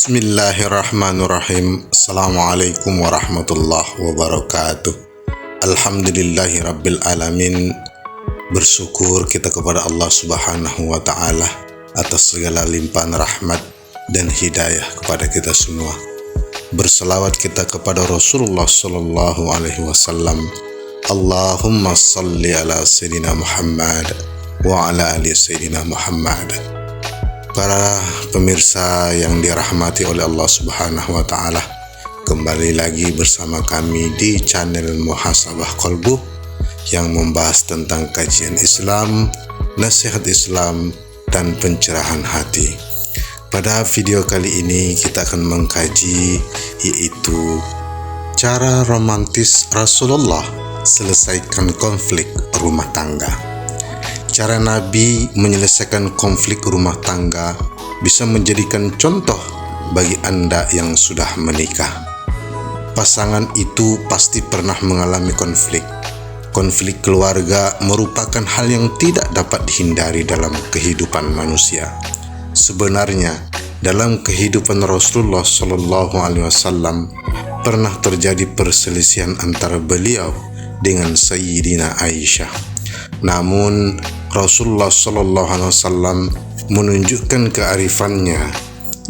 Bismillahirrahmanirrahim. Assalamualaikum warahmatullahi wabarakatuh. Alhamdulillahi rabbil alamin. Bersyukur kita kepada Allah subhanahu wa ta'ala atas segala limpahan rahmat dan hidayah kepada kita semua. Berselawat kita kepada Rasulullah sallallahu alaihi wasallam. Allahumma salli ala Sayyidina Muhammad wa ala ali Sayyidina Muhammad. Para pemirsa yang dirahmati oleh Allah subhanahu wa ta'ala, kembali lagi bersama kami di channel Muhasabah Qalbu yang membahas tentang kajian Islam, nasihat Islam, dan pencerahan hati. Pada video kali ini kita akan mengkaji yaitu cara romantis Rasulullah selesaikan konflik rumah tangga. Cara Nabi menyelesaikan konflik rumah tangga bisa menjadikan contoh bagi Anda yang sudah menikah. Pasangan itu pasti pernah mengalami konflik. Konflik keluarga merupakan hal yang tidak dapat dihindari dalam kehidupan manusia. Sebenarnya, dalam kehidupan Rasulullah Shallallahu Alaihi Wasallam pernah terjadi perselisihan antara beliau dengan Sayyidina Aisyah. Namun Rasulullah Shallallahu Alaihi Wasallam menunjukkan kearifannya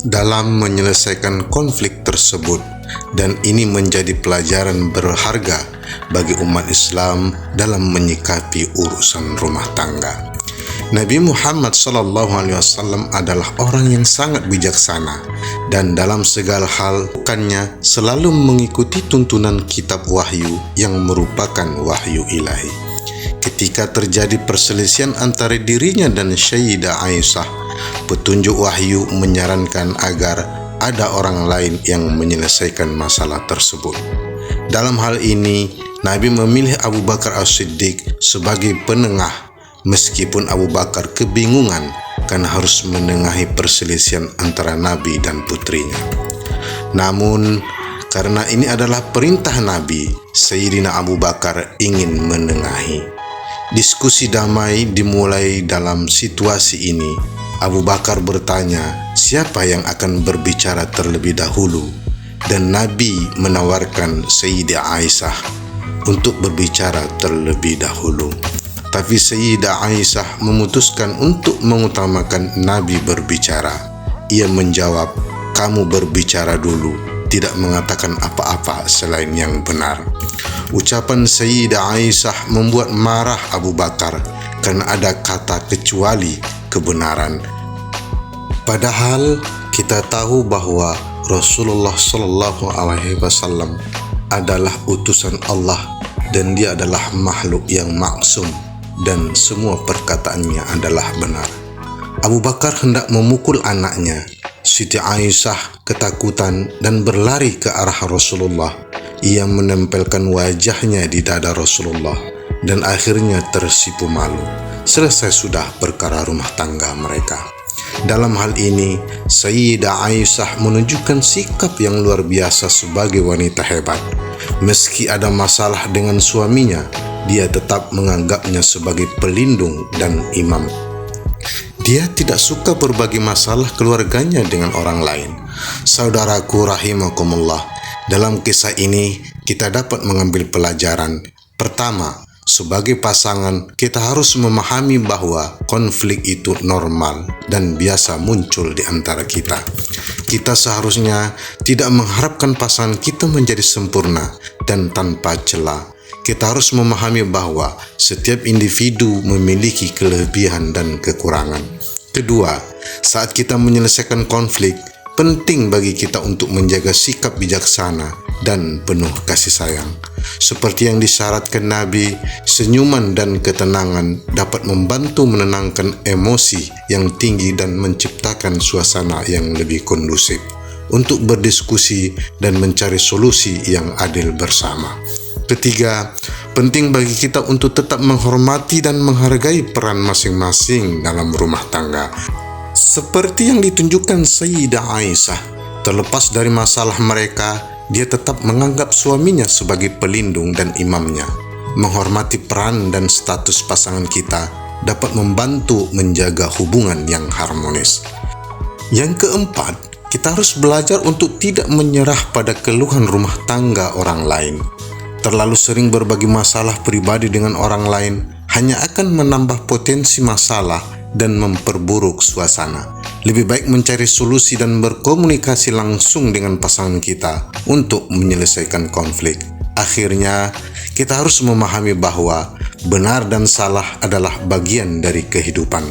dalam menyelesaikan konflik tersebut, dan ini menjadi pelajaran berharga bagi umat Islam dalam menyikapi urusan rumah tangga. Nabi Muhammad Shallallahu Alaihi Wasallam adalah orang yang sangat bijaksana dan dalam segala hal bukannya selalu mengikuti tuntunan kitab wahyu yang merupakan wahyu ilahi. Ketika terjadi perselisihan antara dirinya dan Sayyidah Aisyah, petunjuk wahyu menyarankan agar ada orang lain yang menyelesaikan masalah tersebut. Dalam hal ini, Nabi memilih Abu Bakar As-Siddiq sebagai penengah, meskipun Abu Bakar kebingungan karena harus menengahi perselisihan antara Nabi dan putrinya. Namun, karena ini adalah perintah Nabi, Sayyidina Abu Bakar ingin menengahi. Diskusi damai dimulai dalam situasi ini. Abu Bakar bertanya siapa yang akan berbicara terlebih dahulu, dan Nabi menawarkan Sayyidah Aisyah untuk berbicara terlebih dahulu. Tapi Sayyidah Aisyah memutuskan untuk mengutamakan Nabi berbicara. Ia menjawab, "Kamu berbicara dulu," tidak mengatakan apa-apa selain yang benar. Ucapan Sayyidah Aisyah membuat marah Abu Bakar karena ada kata kecuali kebenaran. Padahal kita tahu bahwa Rasulullah Shallallahu Alaihi Wasallam adalah utusan Allah dan dia adalah makhluk yang maksum dan semua perkataannya adalah benar. Abu Bakar hendak memukul anaknya. Siti Aisyah ketakutan dan berlari ke arah Rasulullah. Ia menempelkan wajahnya di dada Rasulullah dan akhirnya tersipu malu. Selesai sudah perkara rumah tangga mereka. Dalam hal ini, Sayyidah Aisyah menunjukkan sikap yang luar biasa sebagai wanita hebat. Meski ada masalah dengan suaminya, dia tetap menganggapnya sebagai pelindung dan imam. Dia tidak suka berbagi masalah keluarganya dengan orang lain. Saudaraku rahimakumullah, dalam kisah ini kita dapat mengambil pelajaran. Pertama, sebagai pasangan kita harus memahami bahwa konflik itu normal dan biasa muncul di antara kita. Kita seharusnya tidak mengharapkan pasangan kita menjadi sempurna dan tanpa celah. Kita harus memahami bahwa setiap individu memiliki kelebihan dan kekurangan. Kedua, saat kita menyelesaikan konflik, penting bagi kita untuk menjaga sikap bijaksana dan penuh kasih sayang. Seperti yang disyaratkan Nabi, senyuman dan ketenangan dapat membantu menenangkan emosi yang tinggi dan menciptakan suasana yang lebih kondusif untuk berdiskusi dan mencari solusi yang adil bersama. Ketiga, penting bagi kita untuk tetap menghormati dan menghargai peran masing-masing dalam rumah tangga. Seperti yang ditunjukkan Sayyidah Aisyah, terlepas dari masalah mereka, dia tetap menganggap suaminya sebagai pelindung dan imamnya. Menghormati peran dan status pasangan kita dapat membantu menjaga hubungan yang harmonis. Yang keempat, Kita harus belajar untuk tidak menyerah pada keluhan rumah tangga orang lain. Terlalu sering berbagi masalah pribadi dengan orang lain hanya akan menambah potensi masalah dan memperburuk suasana. Lebih baik mencari solusi dan berkomunikasi langsung dengan pasangan kita untuk menyelesaikan konflik. Akhirnya, kita harus memahami bahwa benar dan salah adalah bagian dari kehidupan.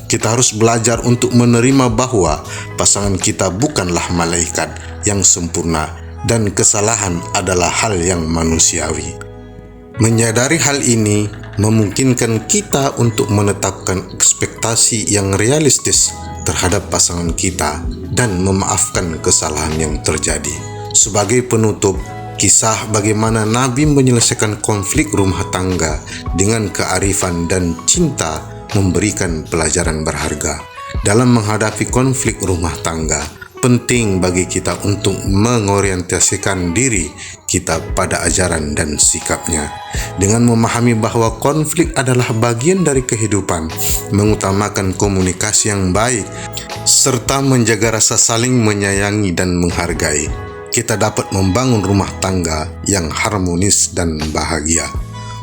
Kita harus belajar untuk menerima bahwa pasangan kita bukanlah malaikat yang sempurna dan kesalahan adalah hal yang manusiawi. Menyadari hal ini memungkinkan kita untuk menetapkan ekspektasi yang realistis terhadap pasangan kita dan memaafkan kesalahan yang terjadi. Sebagai penutup, kisah bagaimana Nabi menyelesaikan konflik rumah tangga dengan kearifan dan cinta memberikan pelajaran berharga. Dalam menghadapi konflik rumah tangga, penting bagi kita untuk mengorientasikan diri kita pada ajaran dan sikapnya. Dengan memahami bahwa konflik adalah bagian dari kehidupan, mengutamakan komunikasi yang baik, serta menjaga rasa saling menyayangi dan menghargai, kita dapat membangun rumah tangga yang harmonis dan bahagia.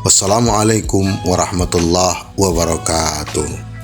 Wassalamualaikum warahmatullahi wabarakatuh.